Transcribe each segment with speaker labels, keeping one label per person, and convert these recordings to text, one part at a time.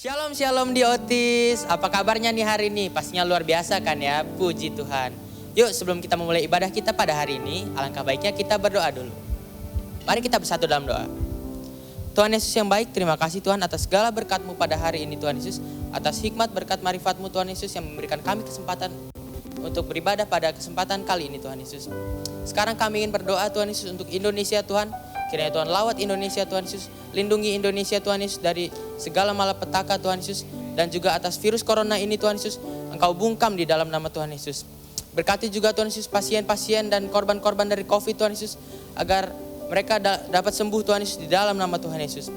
Speaker 1: Shalom shalom di Otis. Apa kabarnya nih hari ini? Pastinya luar biasa kan ya, puji Tuhan. Yuk sebelum kita memulai ibadah kita pada hari ini, alangkah baiknya kita berdoa dulu. Mari kita bersatu dalam doa. Tuhan Yesus yang baik, terima kasih Tuhan atas segala berkat-Mu pada hari ini Tuhan Yesus. Atas hikmat berkat marifat-Mu Tuhan Yesus yang memberikan kami kesempatan untuk beribadah pada kesempatan kali ini Tuhan Yesus. Sekarang kami ingin berdoa Tuhan Yesus untuk Indonesia Tuhan. Kiranya Tuhan lawat Indonesia Tuhan Yesus. Lindungi Indonesia Tuhan Yesus dari segala malapetaka Tuhan Yesus. Dan juga atas virus corona ini Tuhan Yesus. Engkau bungkam di dalam nama Tuhan Yesus. Berkati juga Tuhan Yesus pasien-pasien dan korban-korban dari COVID Tuhan Yesus. Agar mereka dapat sembuh Tuhan Yesus di dalam nama Tuhan Yesus.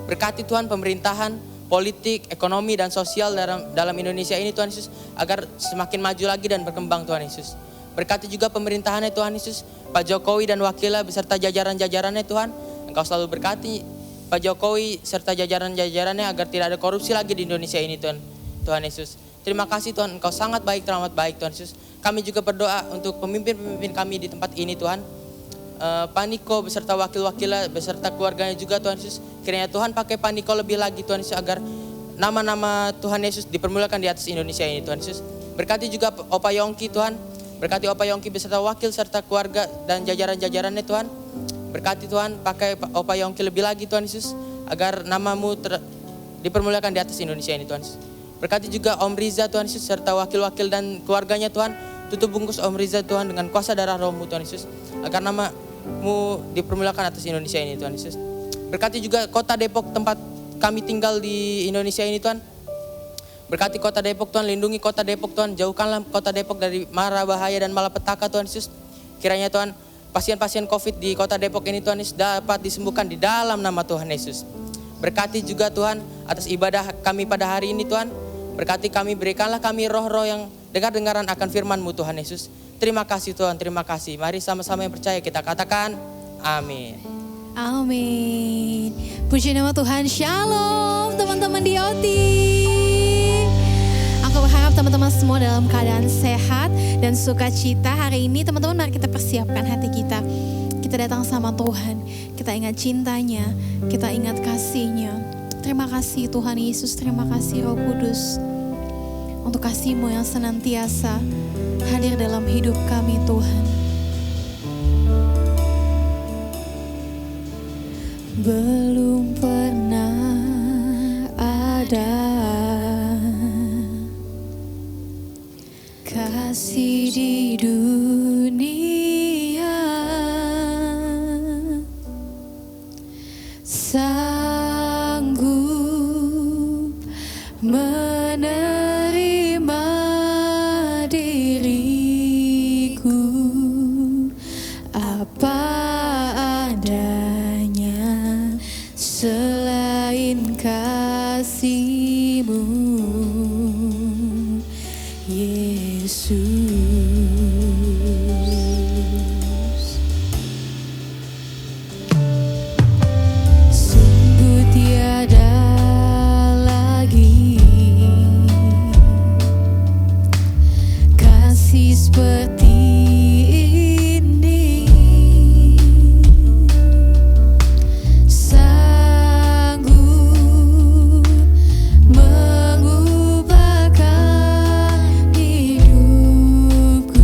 Speaker 1: Berkati Tuhan pemerintahan, politik, ekonomi dan sosial dalam Indonesia ini Tuhan Yesus. Agar semakin maju lagi dan berkembang Tuhan Yesus. Berkati juga pemerintahannya Tuhan Yesus. Pak Jokowi dan wakilnya beserta jajaran-jajarannya Tuhan. Engkau selalu berkati Pak Jokowi serta jajaran-jajarannya agar tidak ada korupsi lagi di Indonesia ini Tuhan Yesus. Terima kasih Tuhan, Engkau sangat baik, teramat baik Tuhan Yesus. Kami juga berdoa untuk pemimpin-pemimpin kami di tempat ini Tuhan. Pak Niko beserta wakil-wakilnya beserta keluarganya juga Tuhan Yesus. Kiranya Tuhan pakai Pak Niko lebih lagi Tuhan Yesus agar nama-nama Tuhan Yesus dipermuliakan di atas Indonesia ini Tuhan Yesus. Berkati juga Opa Yongki Tuhan. Berkati Opa Yongki beserta wakil serta keluarga dan jajaran-jajarannya Tuhan. Berkati Tuhan pakai Opa Yongki lebih lagi Tuhan Yesus. Agar namamu dipermuliakan di atas Indonesia ini Tuhan Yesus. Berkati juga Om Riza Tuhan Yesus serta wakil-wakil dan keluarganya Tuhan. Tutup bungkus Om Riza Tuhan dengan kuasa darah Roh-Mu Tuhan Yesus. Agar namamu dipermuliakan atas Indonesia ini Tuhan Yesus. Berkati juga kota Depok tempat kami tinggal di Indonesia ini Tuhan. Berkati kota Depok Tuhan, lindungi kota Depok Tuhan, jauhkanlah kota Depok dari mara bahaya dan malapetaka Tuhan Yesus. Kiranya Tuhan, pasien-pasien COVID di kota Depok ini Tuhan Yesus dapat disembuhkan di dalam nama Tuhan Yesus. Berkati juga Tuhan atas ibadah kami pada hari ini Tuhan. Berkati kami, berikanlah kami roh-roh yang dengar-dengaran akan firman-Mu Tuhan Yesus. Terima kasih Tuhan, terima kasih. Mari sama-sama yang percaya kita katakan amin.
Speaker 2: Amin. Puji nama Tuhan. Shalom teman-teman di Otis. Aku berharap teman-teman semua dalam keadaan sehat dan sukacita. Hari ini teman-teman mari kita persiapkan hati kita. Kita datang sama Tuhan. Kita ingat cintanya. Kita ingat kasih-Nya. Terima kasih Tuhan Yesus. Terima kasih Roh Kudus. Untuk kasih-Mu yang senantiasa hadir dalam hidup kami Tuhan. Belum pernah ada kasih di dunia sanggup menerima diriku apa adanya selain kasih-Mu Yesus. Sungguh tiada lagi kasih seperti ini, sanggup mengubahkan hidupku.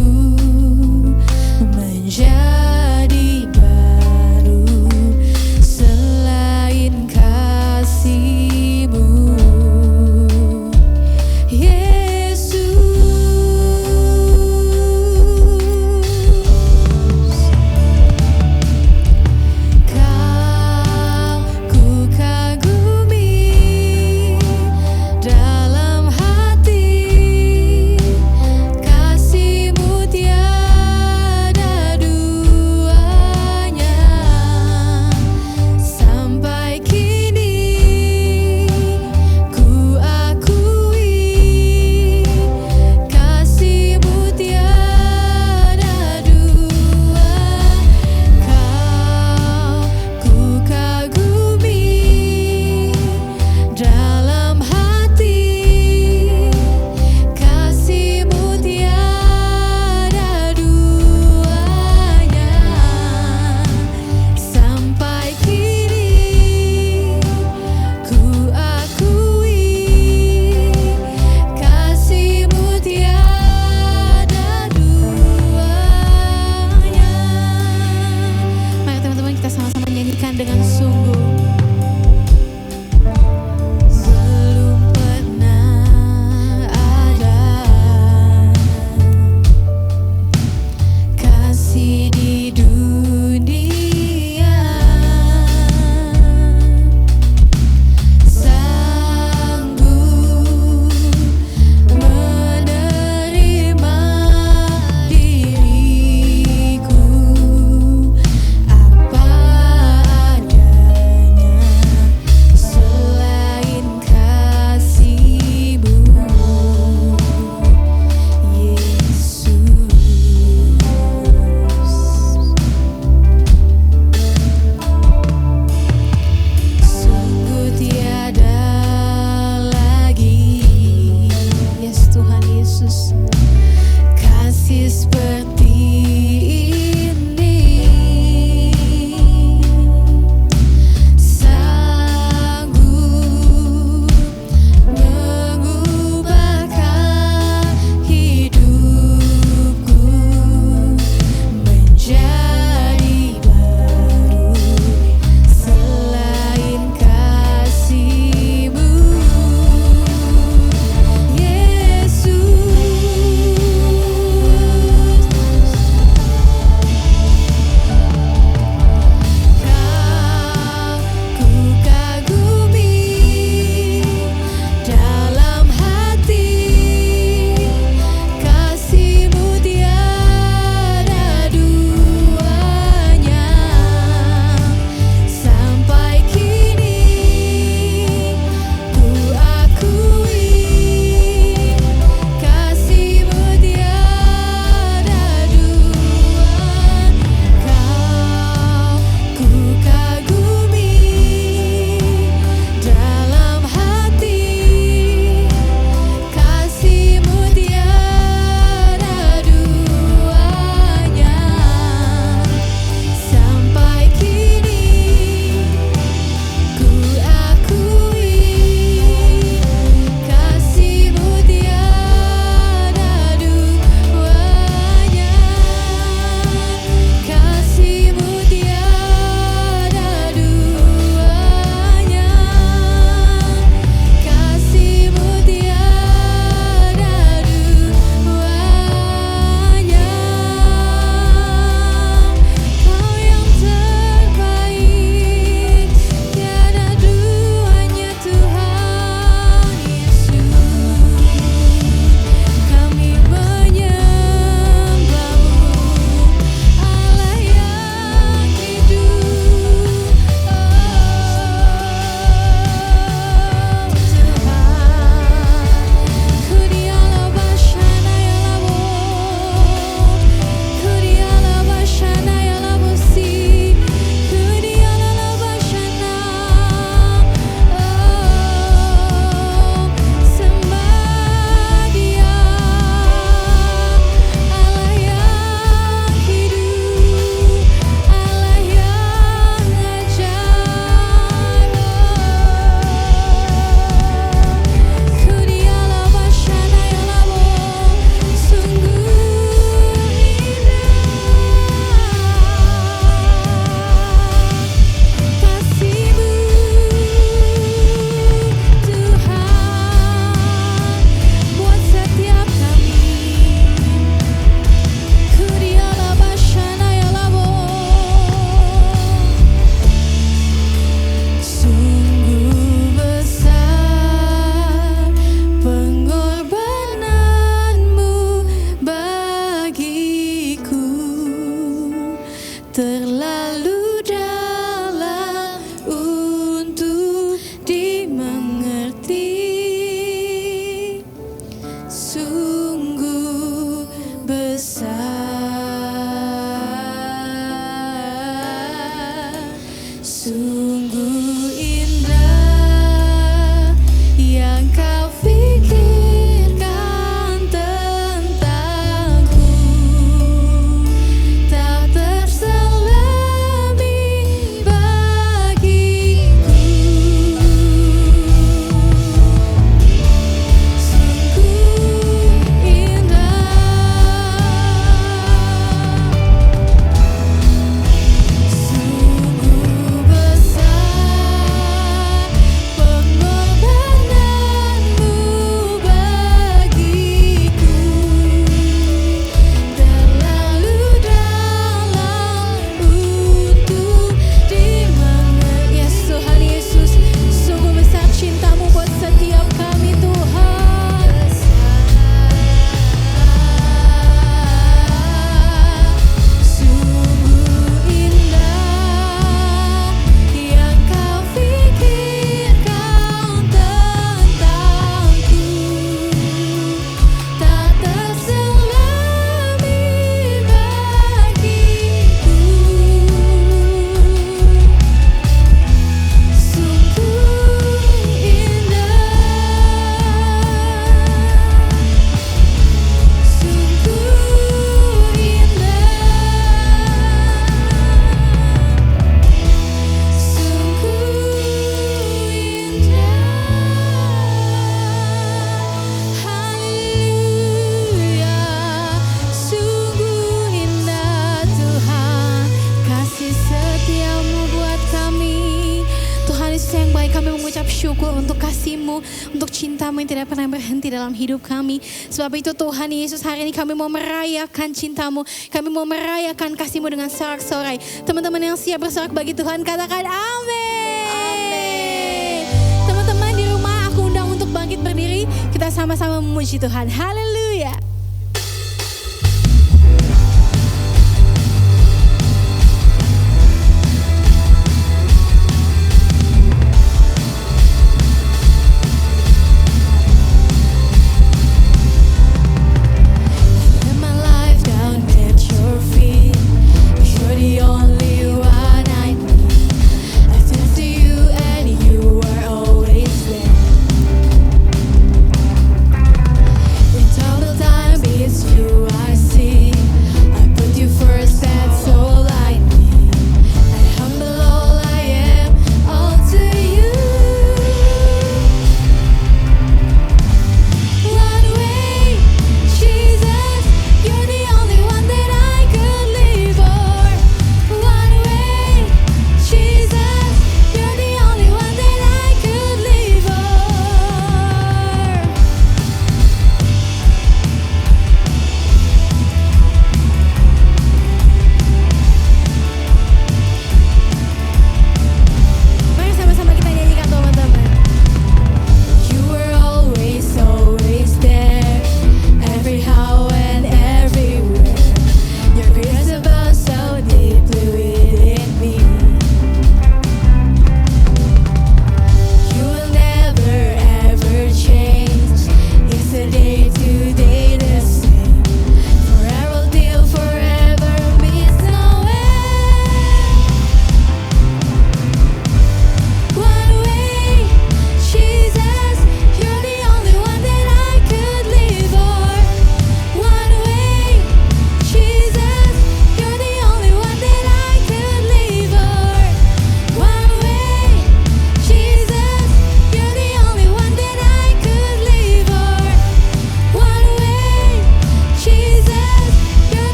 Speaker 2: kasih-Mu, untuk cinta-Mu yang tidak pernah berhenti dalam hidup kami. Sebab itu Tuhan Yesus, hari ini kami mau merayakan cinta-Mu. Kami mau merayakan kasih-Mu dengan sorak-sorai. Teman-teman yang siap bersorak bagi Tuhan, katakan amin. Amin. Teman-teman di rumah, aku undang untuk bangkit berdiri. Kita sama-sama memuji Tuhan. Haleluya.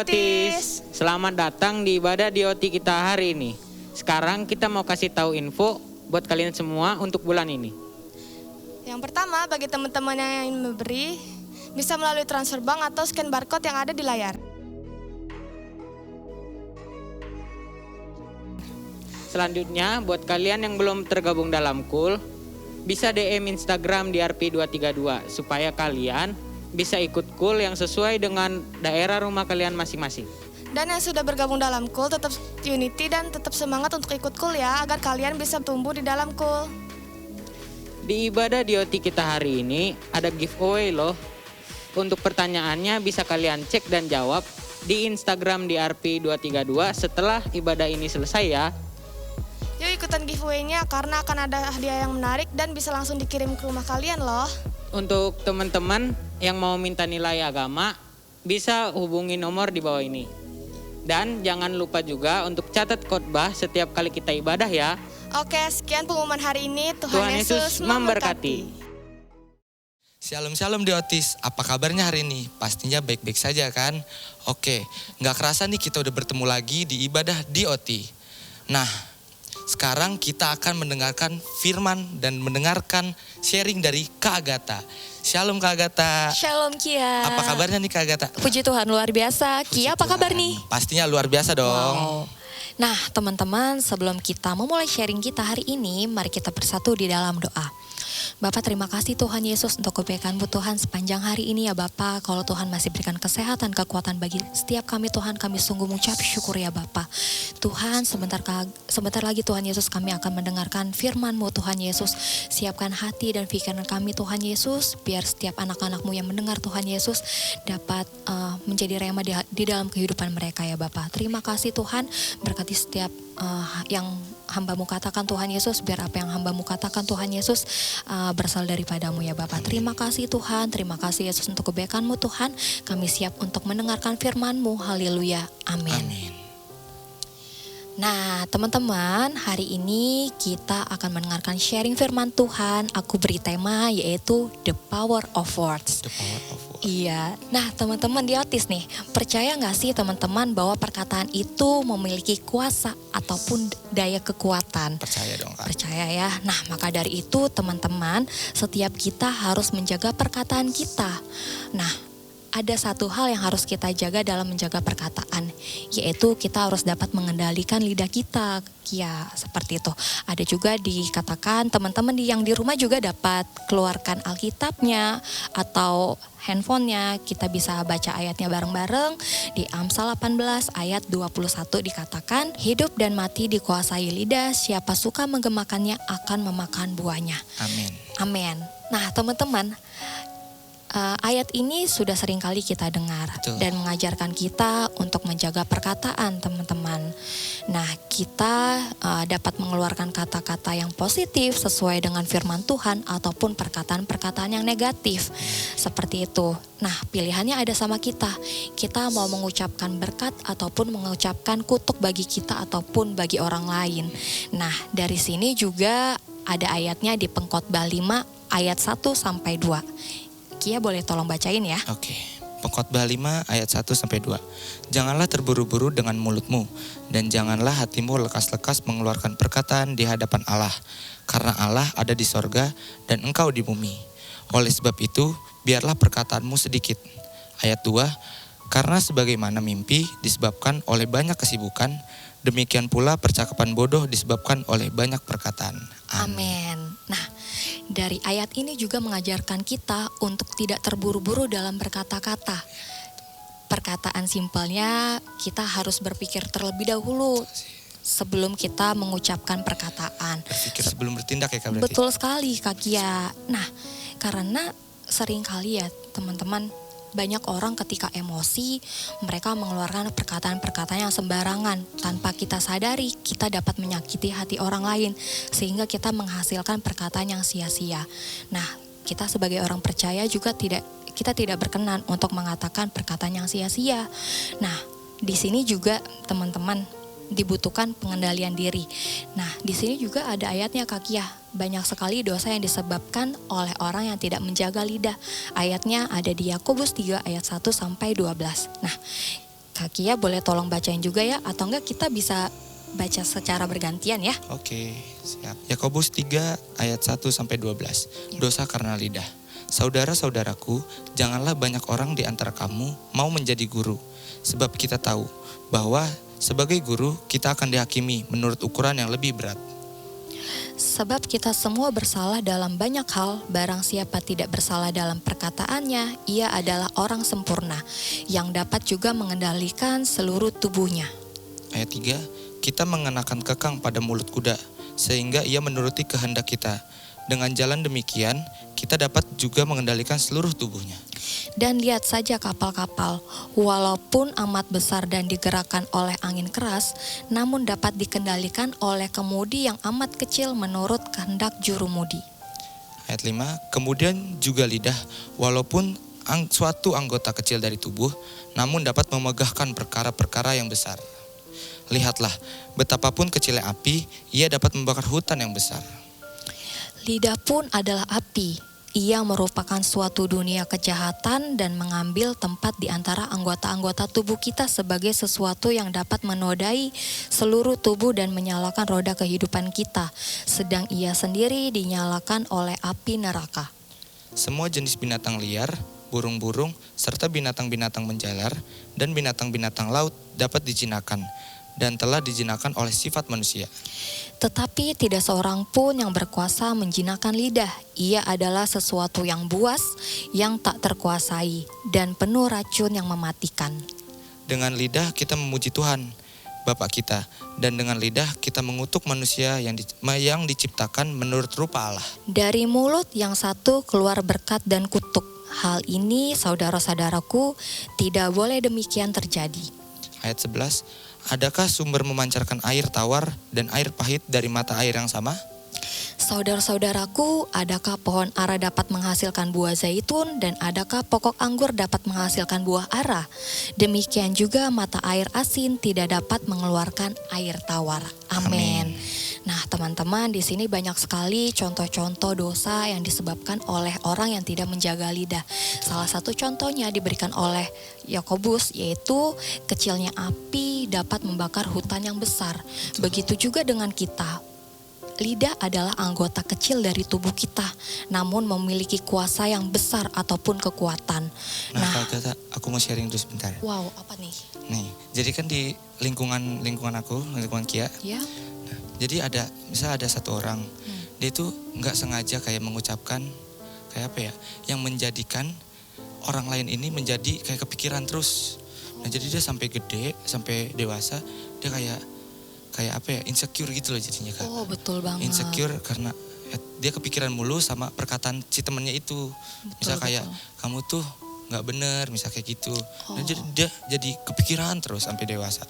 Speaker 3: Diotis. Selamat datang di ibadah Dioti kita hari ini. Sekarang kita mau kasih tahu info buat kalian semua untuk bulan ini.
Speaker 4: Yang pertama, bagi teman-teman yang ingin memberi, bisa melalui transfer bank atau scan barcode yang ada di layar.
Speaker 3: Selanjutnya, buat kalian yang belum tergabung dalam KUL, bisa DM Instagram di RP232 supaya kalian bisa ikut KUL yang sesuai dengan daerah rumah kalian masing-masing.
Speaker 4: Dan yang sudah bergabung dalam KUL tetap unity dan tetap semangat untuk ikut KUL ya, agar kalian bisa tumbuh di dalam KUL.
Speaker 3: Di ibadah Dioti kita hari ini ada giveaway loh. Untuk pertanyaannya bisa kalian cek dan jawab di Instagram di RP232 setelah ibadah ini selesai ya.
Speaker 4: Yuk ikutan giveaway-nya karena akan ada hadiah yang menarik dan bisa langsung dikirim ke rumah kalian loh.
Speaker 3: Untuk teman-teman yang mau minta nilai agama, bisa hubungi nomor di bawah ini. Dan jangan lupa juga untuk catat khotbah setiap kali kita ibadah ya.
Speaker 4: Oke, sekian pengumuman hari ini.
Speaker 3: Tuhan Yesus memberkati.
Speaker 5: Shalom Diotis, apa kabarnya hari ini? Pastinya baik-baik saja kan? Oke, gak kerasa nih kita udah bertemu lagi di ibadah Dioti. Nah, sekarang kita akan mendengarkan firman dan mendengarkan sharing dari Kak Agatha. Shalom Kak Agatha.
Speaker 6: Shalom Kia.
Speaker 5: Apa kabarnya nih Kak Agatha?
Speaker 6: Puji Tuhan luar biasa.
Speaker 5: Puji
Speaker 6: Kia apa
Speaker 5: Tuhan.
Speaker 6: kabar nih?
Speaker 5: Pastinya luar biasa dong.
Speaker 6: Wow. Nah teman-teman, sebelum kita memulai sharing kita hari ini, mari kita bersatu di dalam doa. Bapak, terima kasih Tuhan Yesus untuk kebaikan-Mu Tuhan sepanjang hari ini ya Bapak. Kalau Tuhan masih berikan kesehatan, kekuatan bagi setiap kami Tuhan, kami sungguh mengucap syukur ya Bapak. Tuhan, sebentar lagi Tuhan Yesus kami akan mendengarkan firman-Mu Tuhan Yesus. Siapkan hati dan pikiran kami Tuhan Yesus, biar setiap anak-anak-Mu yang mendengar Tuhan Yesus dapat menjadi rema di dalam kehidupan mereka ya Bapak. Terima kasih Tuhan, berkati setiap yang hamba-Mu katakan Tuhan Yesus, biar apa yang hamba-Mu katakan Tuhan Yesus berasal daripada-Mu ya Bapak. Terima kasih Tuhan, terima kasih Yesus untuk kebaikan-Mu Tuhan. Kami siap untuk mendengarkan firman-Mu. Haleluya, amin.
Speaker 5: Amin.
Speaker 6: Nah teman-teman, hari ini kita akan mendengarkan sharing firman Tuhan. Aku beri tema yaitu The Power of Words.
Speaker 5: The power of words.
Speaker 6: Iya, nah teman-teman Diotis nih, percaya gak sih teman-teman bahwa perkataan itu memiliki kuasa ataupun daya kekuatan?
Speaker 5: Percaya dong Kak.
Speaker 6: Percaya ya. Nah maka dari itu teman-teman, setiap kita harus menjaga perkataan kita. Nah ada satu hal yang harus kita jaga dalam menjaga perkataan, yaitu kita harus dapat mengendalikan lidah kita. Ya, seperti itu. Ada juga dikatakan teman-teman yang di rumah juga dapat keluarkan Alkitabnya atau handphonenya. Kita bisa baca ayatnya bareng-bareng. Di Amsal 18 ayat 21 dikatakan, hidup dan mati dikuasai lidah, siapa suka menggemakannya akan memakan buahnya.
Speaker 5: Amin.
Speaker 6: Amin. Nah teman-teman, ayat ini sudah sering kali kita dengar.
Speaker 5: Betul.
Speaker 6: Dan mengajarkan kita untuk menjaga perkataan teman-teman. Nah kita dapat mengeluarkan kata-kata yang positif sesuai dengan firman Tuhan ataupun perkataan-perkataan yang negatif. Seperti itu. Nah pilihannya ada sama kita. Kita mau mengucapkan berkat ataupun mengucapkan kutuk bagi kita ataupun bagi orang lain. Nah dari sini juga ada ayatnya di Pengkhotbah 5 ayat 1 sampai 2. Kia boleh tolong bacain ya.
Speaker 5: Oke. Pengkhotbah 5 ayat 1 sampai 2. Janganlah terburu-buru dengan mulutmu dan janganlah hatimu lekas-lekas mengeluarkan perkataan di hadapan Allah, karena Allah ada di sorga dan engkau di bumi. Oleh sebab itu, biarlah perkataanmu sedikit. Ayat 2. Karena sebagaimana mimpi disebabkan oleh banyak kesibukan, demikian pula percakapan bodoh disebabkan oleh banyak perkataan.
Speaker 6: Amin. Nah, dari ayat ini juga mengajarkan kita untuk tidak terburu-buru dalam berkata-kata. Perkataan simpelnya, kita harus berpikir terlebih dahulu sebelum kita mengucapkan perkataan.
Speaker 5: Berpikir sebelum bertindak ya Kak berarti?
Speaker 6: Betul sekali Kak Kia. Nah, karena sering kali ya teman-teman, banyak orang ketika emosi mereka mengeluarkan perkataan-perkataan yang sembarangan. Tanpa kita sadari, kita dapat menyakiti hati orang lain sehingga kita menghasilkan perkataan yang sia-sia. Nah, kita sebagai orang percaya juga kita tidak berkenan untuk mengatakan perkataan yang sia-sia. Nah, di sini juga teman-teman dibutuhkan pengendalian diri. Nah, di sini juga ada ayatnya Kak Kia. Banyak sekali dosa yang disebabkan oleh orang yang tidak menjaga lidah. Ayatnya ada di Yakobus 3 ayat 1 sampai 12. Nah, Kak Kia boleh tolong bacain juga ya, atau enggak kita bisa baca secara bergantian ya.
Speaker 5: Oke, siap. Yakobus 3 ayat 1 sampai 12. Dosa karena lidah. Saudara-saudaraku, janganlah banyak orang di antara kamu mau menjadi guru, sebab kita tahu bahwa sebagai guru kita akan dihakimi menurut ukuran yang lebih berat.
Speaker 6: Sebab kita semua bersalah dalam banyak hal, barang siapa tidak bersalah dalam perkataannya, ia adalah orang sempurna, yang dapat juga mengendalikan seluruh tubuhnya.
Speaker 5: Ayat 3, kita mengenakan kekang pada mulut kuda, sehingga ia menuruti kehendak kita. Dengan jalan demikian, kita dapat juga mengendalikan seluruh tubuhnya.
Speaker 6: Dan lihat saja kapal-kapal, walaupun amat besar dan digerakkan oleh angin keras, namun dapat dikendalikan oleh kemudi yang amat kecil menurut kehendak jurumudi.
Speaker 5: Ayat 5, kemudian juga lidah, walaupun suatu anggota kecil dari tubuh, namun dapat memegahkan perkara-perkara yang besar. Lihatlah, betapapun kecilnya api, ia dapat membakar hutan yang besar.
Speaker 6: Lidah pun adalah api. ia merupakan suatu dunia kejahatan dan mengambil tempat di antara anggota-anggota tubuh kita sebagai sesuatu yang dapat menodai seluruh tubuh dan menyalakan roda kehidupan kita, sedang ia sendiri dinyalakan oleh api neraka.
Speaker 5: Semua jenis binatang liar, burung-burung, serta binatang-binatang menjalar dan binatang-binatang laut dapat dijinakan dan telah dijinakan oleh sifat manusia.
Speaker 6: Tetapi tidak seorang pun yang berkuasa menjinakkan lidah. Ia adalah sesuatu yang buas, yang tak terkuasai, dan penuh racun yang mematikan.
Speaker 5: Dengan lidah kita memuji Tuhan, Bapa kita, dan dengan lidah kita mengutuk manusia yang diciptakan menurut rupa Allah.
Speaker 6: Dari mulut yang satu keluar berkat dan kutuk. Hal ini, saudara-saudaraku, tidak boleh demikian terjadi.
Speaker 5: Ayat 11, adakah sumber memancarkan air tawar dan air pahit dari mata air yang sama?
Speaker 6: Saudara-saudaraku, adakah pohon ara dapat menghasilkan buah zaitun dan adakah pokok anggur dapat menghasilkan buah ara? Demikian juga mata air asin tidak dapat mengeluarkan air tawar. Amin. Nah, teman-teman, di sini banyak sekali contoh-contoh dosa yang disebabkan oleh orang yang tidak menjaga lidah. Salah satu contohnya diberikan oleh Yakobus, yaitu kecilnya api dapat membakar hutan yang besar. Begitu juga dengan kita. Lidah adalah anggota kecil dari tubuh kita, namun memiliki kuasa yang besar ataupun kekuatan.
Speaker 5: Nah, Kak, aku mau sharing dulu sebentar.
Speaker 6: Wow, apa nih?
Speaker 5: Nih, jadi kan di lingkungan aku, lingkungan Kia,
Speaker 6: Ya,
Speaker 5: jadi misalnya ada satu orang, dia itu nggak sengaja kayak mengucapkan, kayak apa ya, yang menjadikan orang lain ini menjadi kayak kepikiran terus. Nah, jadi dia sampai gede, sampai dewasa, dia kayak apa ya, insecure gitu loh jadinya, Kak.
Speaker 6: oh betul banget.
Speaker 5: Insecure karena dia kepikiran mulu sama perkataan si temennya itu. Misal kayak kamu tuh nggak bener, misal kayak gitu. Dan dia jadi kepikiran terus sampai dewasa.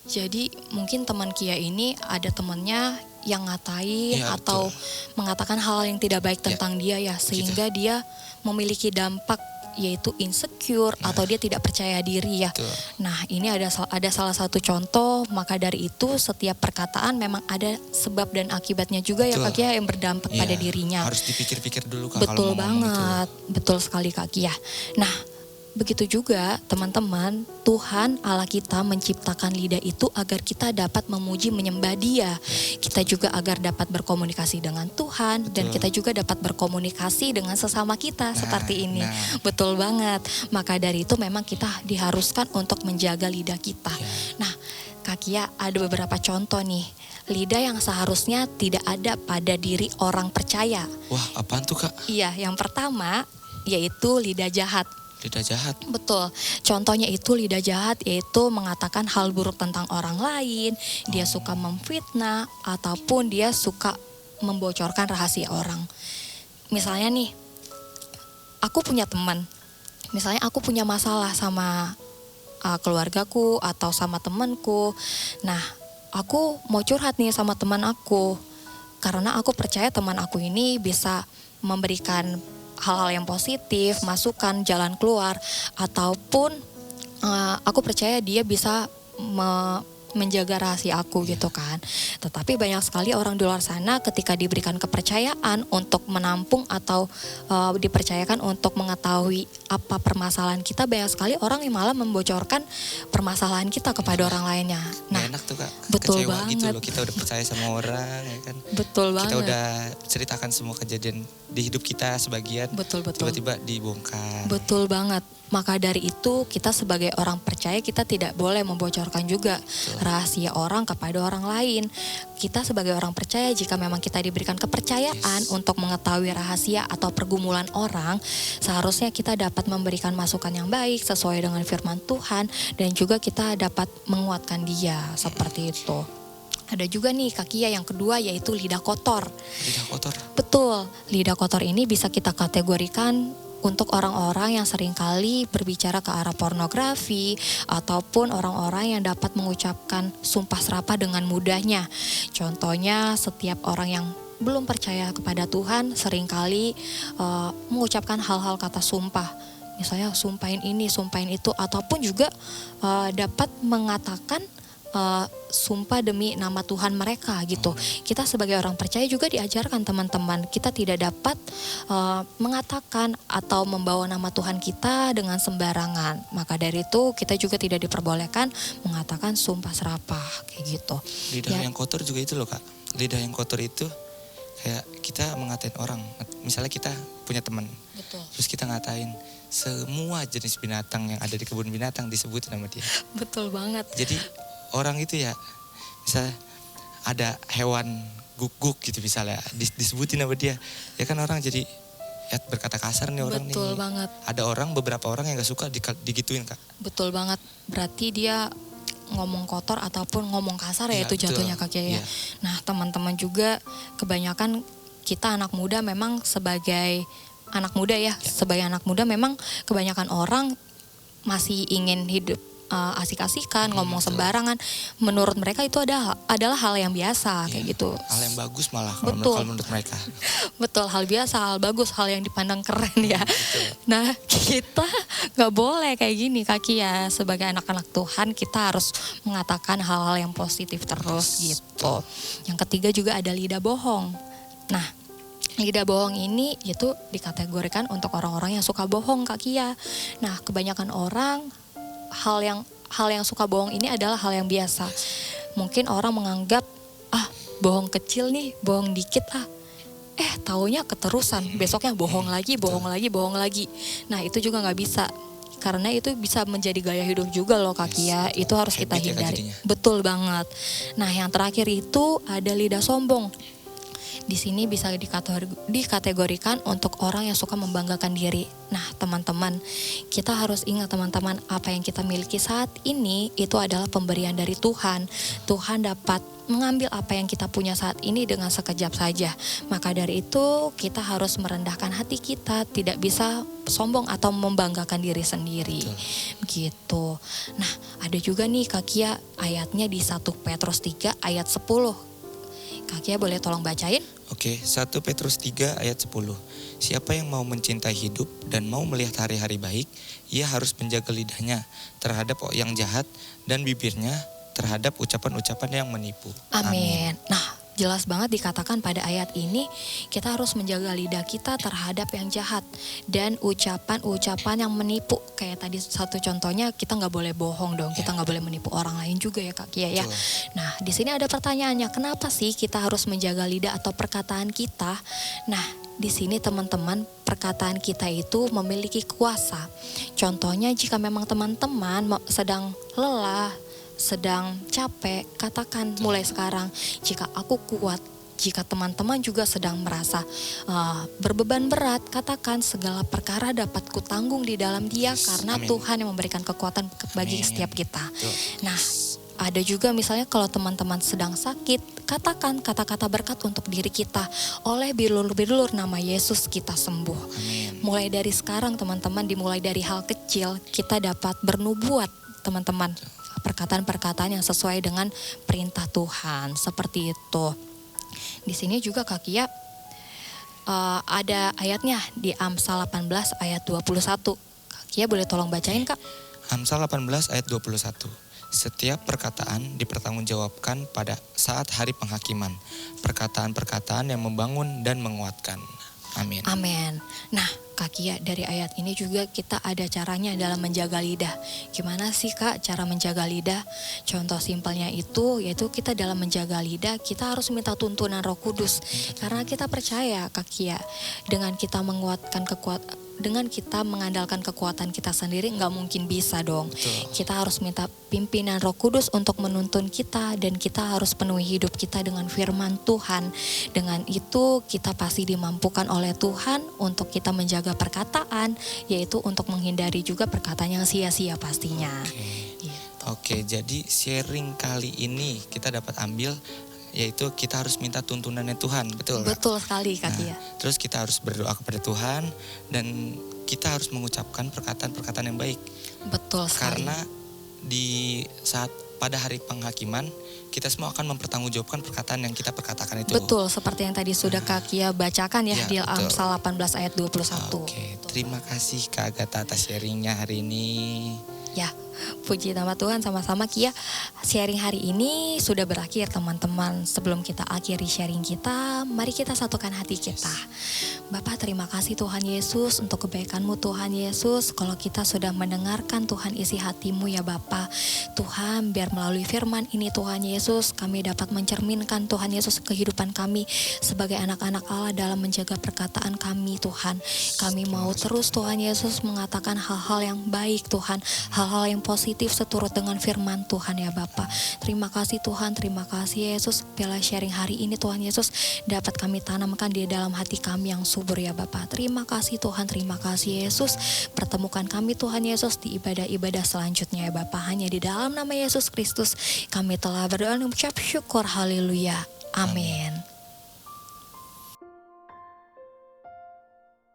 Speaker 6: Jadi mungkin teman Kia ini ada temannya yang ngatain
Speaker 5: Iya,
Speaker 6: atau mengatakan hal yang tidak baik tentang dia ya, sehingga dia memiliki dampak yaitu insecure atau dia tidak percaya diri ya.
Speaker 5: Betul.
Speaker 6: Nah, ini ada salah satu contoh, maka dari itu setiap perkataan memang ada sebab dan akibatnya juga ya
Speaker 5: Betul.
Speaker 6: Kak Kia yang berdampak
Speaker 5: Iya,
Speaker 6: pada dirinya.
Speaker 5: harus dipikir-pikir dulu, Kak,
Speaker 6: Betul
Speaker 5: kalau mau ngomong
Speaker 6: banget, betul sekali Kak Kia. Nah, begitu juga teman-teman, Tuhan Allah kita menciptakan lidah itu agar kita dapat memuji menyembah Dia. Kita juga agar dapat berkomunikasi dengan Tuhan dan kita juga dapat berkomunikasi dengan sesama kita seperti ini. Betul banget. Maka dari itu memang kita diharuskan untuk menjaga lidah kita. Nah, Kak Kia, ada beberapa contoh nih. Lidah yang seharusnya tidak ada pada diri orang percaya.
Speaker 5: Wah, apaan tuh, Kak?
Speaker 6: Iya, yang pertama yaitu lidah jahat.
Speaker 5: Lidah jahat.
Speaker 6: Betul, contohnya itu lidah jahat yaitu mengatakan hal buruk tentang orang lain, dia suka memfitnah ataupun dia suka membocorkan rahasia orang. Misalnya nih, aku punya teman, misalnya aku punya masalah sama keluargaku atau sama temanku. Nah, aku mau curhat nih sama teman aku karena aku percaya teman aku ini bisa memberikan hal-hal yang positif, masukan, jalan keluar, ataupun aku percaya dia bisa menjaga rahasia aku gitu kan. Tetapi banyak sekali orang di luar sana ketika diberikan kepercayaan untuk menampung atau dipercayakan untuk mengetahui apa permasalahan kita, banyak sekali orang yang malah membocorkan permasalahan kita kepada orang lainnya. Nah,
Speaker 5: enak tuh, Kak.
Speaker 6: betul
Speaker 5: Kecewa
Speaker 6: banget.
Speaker 5: gitu loh, kita udah percaya sama orang ya kan.
Speaker 6: Betul banget.
Speaker 5: Kita udah ceritakan semua kejadian di hidup kita sebagian.
Speaker 6: Betul.
Speaker 5: Tiba-tiba dibongkar.
Speaker 6: Betul banget. Maka dari itu kita sebagai orang percaya kita tidak boleh membocorkan juga rahasia orang kepada orang lain. Kita sebagai orang percaya jika memang kita diberikan kepercayaan untuk mengetahui rahasia atau pergumulan orang, seharusnya kita dapat memberikan masukan yang baik sesuai dengan firman Tuhan dan juga kita dapat menguatkan dia seperti itu. Ada juga nih Kak Kia yang kedua yaitu lidah kotor.
Speaker 5: Lidah kotor.
Speaker 6: Betul, lidah kotor ini bisa kita kategorikan untuk orang-orang yang seringkali berbicara ke arah pornografi ataupun orang-orang yang dapat mengucapkan sumpah serapah dengan mudahnya. Contohnya setiap orang yang belum percaya kepada Tuhan seringkali mengucapkan hal-hal kata sumpah. Misalnya sumpahin ini, sumpahin itu, ataupun juga dapat mengatakan sumpah demi nama Tuhan mereka gitu. Kita sebagai orang percaya juga diajarkan teman-teman, kita tidak dapat mengatakan atau membawa nama Tuhan kita dengan sembarangan. Maka dari itu kita juga tidak diperbolehkan mengatakan sumpah serapah kayak gitu.
Speaker 5: Lidah yang kotor juga itu loh Kak. Lidah yang kotor itu kayak kita ngatain orang. Misalnya kita punya teman,
Speaker 6: Betul.
Speaker 5: terus kita ngatain semua jenis binatang yang ada di kebun binatang disebutin sama dia.
Speaker 6: Betul banget.
Speaker 5: Jadi orang itu ya, misalnya ada hewan guguk gitu misalnya, disebutin sama dia. Ya kan orang jadi ya berkata kasar nih orang nih.
Speaker 6: Betul banget.
Speaker 5: Ada beberapa orang yang gak suka digituin Kak.
Speaker 6: Betul banget. Berarti dia ngomong kotor ataupun ngomong kasar ya,
Speaker 5: Iya,
Speaker 6: itu jatuhnya
Speaker 5: betul.
Speaker 6: Kak ya.
Speaker 5: Iya.
Speaker 6: Nah teman-teman juga kebanyakan kita anak muda memang sebagai anak muda ya, sebagai anak muda memang kebanyakan orang masih ingin hidup asik-asikan, ngomong
Speaker 5: betul.
Speaker 6: sembarangan. Menurut mereka itu adalah hal yang biasa kayak gitu.
Speaker 5: Hal yang bagus malah
Speaker 6: Betul.
Speaker 5: kalau menurut mereka.
Speaker 6: Betul, hal biasa, hal bagus, hal yang dipandang keren ya. Nah kita gak boleh kayak gini Kaki ya. Sebagai anak-anak Tuhan kita harus mengatakan hal-hal yang positif terus gitu. Yang ketiga juga ada lidah bohong. Nah lidah bohong ini itu dikategorikan untuk orang-orang yang suka bohong Kak Kia. Nah kebanyakan orang hal yang suka bohong ini adalah hal yang biasa. Mungkin orang menganggap bohong kecil nih, bohong dikit taunya keterusan, besoknya bohong lagi. Nah itu juga nggak bisa, karena itu bisa menjadi gaya hidup juga loh Kak Kia. Itu harus kita
Speaker 5: Habit ya, Kak,
Speaker 6: hindari.
Speaker 5: jadinya.
Speaker 6: Betul banget. Nah yang terakhir itu ada lidah sombong. Di sini bisa dikategorikan untuk orang yang suka membanggakan diri. Nah teman-teman, kita harus ingat teman-teman, apa yang kita miliki saat ini itu adalah pemberian dari Tuhan. Tuhan dapat mengambil apa yang kita punya saat ini dengan sekejap saja. Maka dari itu kita harus merendahkan hati kita, tidak bisa sombong atau membanggakan diri sendiri. Gitu. Nah ada juga nih Kak Kia ayatnya di 1 Petrus 3 ayat 10. Kak Kia boleh tolong bacain?
Speaker 5: Oke, 1 Petrus 3 ayat 10. Siapa yang mau mencintai hidup dan mau melihat hari-hari baik, ia harus menjaga lidahnya terhadap yang jahat dan bibirnya terhadap ucapan-ucapan yang menipu.
Speaker 6: Amin. Nah, jelas banget dikatakan pada ayat ini kita harus menjaga lidah kita terhadap yang jahat dan ucapan-ucapan yang menipu. Kayak tadi satu contohnya, kita nggak boleh bohong dong, kita nggak boleh menipu orang lain juga ya Kak Kia ya. Nah di sini ada pertanyaannya, kenapa sih kita harus menjaga lidah atau perkataan kita? Nah di sini teman-teman, perkataan kita itu memiliki kuasa. Contohnya jika memang teman-teman sedang lelah, sedang capek, katakan mulai sekarang, jika aku kuat. Jika teman-teman juga sedang merasa berbeban berat, katakan segala perkara dapat kutanggung di dalam Dia, karena
Speaker 5: Amin.
Speaker 6: Tuhan yang memberikan kekuatan bagi setiap kita. Nah, ada juga misalnya kalau teman-teman sedang sakit, katakan kata-kata berkat untuk diri kita. Oleh bilur-bilur nama Yesus kita sembuh.
Speaker 5: Amin.
Speaker 6: Mulai dari sekarang teman-teman, dimulai dari hal kecil, kita dapat bernubuat teman-teman. Perkataan-perkataan yang sesuai dengan perintah Tuhan, seperti itu. Di sini juga Kak Kia ada ayatnya di Amsal 18 ayat 21. Kak Kia boleh tolong bacain Kak?
Speaker 5: Amsal 18 ayat 21. Setiap perkataan dipertanggungjawabkan pada saat hari penghakiman. Perkataan-perkataan yang membangun dan menguatkan. Amin.
Speaker 6: Amin. Nah Kak Kia, dari ayat ini juga kita ada caranya dalam menjaga lidah. Gimana sih Kak cara menjaga lidah? Contoh simpelnya itu yaitu kita dalam menjaga lidah kita harus minta tuntunan Roh Kudus. Karena kita percaya Kak Kia, dengan kita mengandalkan kekuatan kita sendiri nggak mungkin bisa dong.
Speaker 5: Betul.
Speaker 6: Kita harus minta pimpinan Roh Kudus untuk menuntun kita, dan kita harus penuhi hidup kita dengan firman Tuhan. Dengan itu kita pasti dimampukan oleh Tuhan untuk kita menjaga perkataan, yaitu untuk menghindari juga perkataan yang sia-sia pastinya.
Speaker 5: Oke, jadi sharing kali ini kita dapat ambil yaitu kita harus minta tuntunannya Tuhan, betul?
Speaker 6: Betul sekali Kak Kia.
Speaker 5: Terus kita harus berdoa kepada Tuhan dan kita harus mengucapkan perkataan-perkataan yang baik.
Speaker 6: Betul sekali.
Speaker 5: Karena di saat pada hari penghakiman kita semua akan mempertanggungjawabkan perkataan yang kita perkatakan itu.
Speaker 6: Betul, seperti yang tadi sudah Kak Kia bacakan ya,
Speaker 5: Ya,
Speaker 6: di
Speaker 5: betul.
Speaker 6: Amsal 18 ayat 21.
Speaker 5: Oke, terima kasih Kak Agatha atas sharingnya hari ini.
Speaker 6: Ya, Puji nama Tuhan, sama-sama Kia. Sharing hari ini sudah berakhir teman-teman. Sebelum kita akhiri sharing kita, mari kita satukan hati kita. Bapak, terima kasih Tuhan Yesus untuk kebaikan-Mu Tuhan Yesus. Kalau kita sudah mendengarkan Tuhan isi hati-Mu ya Bapak. Tuhan, biar melalui firman ini Tuhan Yesus, kami dapat mencerminkan Tuhan Yesus kehidupan kami sebagai anak-anak Allah dalam menjaga perkataan kami Tuhan. Kami mau terus Tuhan Yesus mengatakan hal-hal yang baik Tuhan, hal-hal yang positif seturut dengan firman Tuhan ya Bapa. Terima kasih Tuhan, terima kasih Yesus. Bila sharing hari ini Tuhan Yesus dapat kami tanamkan di dalam hati kami yang subur ya Bapa. Terima kasih Tuhan, terima kasih Yesus. Pertemukan kami Tuhan Yesus di ibadah-ibadah selanjutnya ya Bapa. Hanya di dalam nama Yesus Kristus kami telah berdoa dan mengucap syukur, haleluya, amin.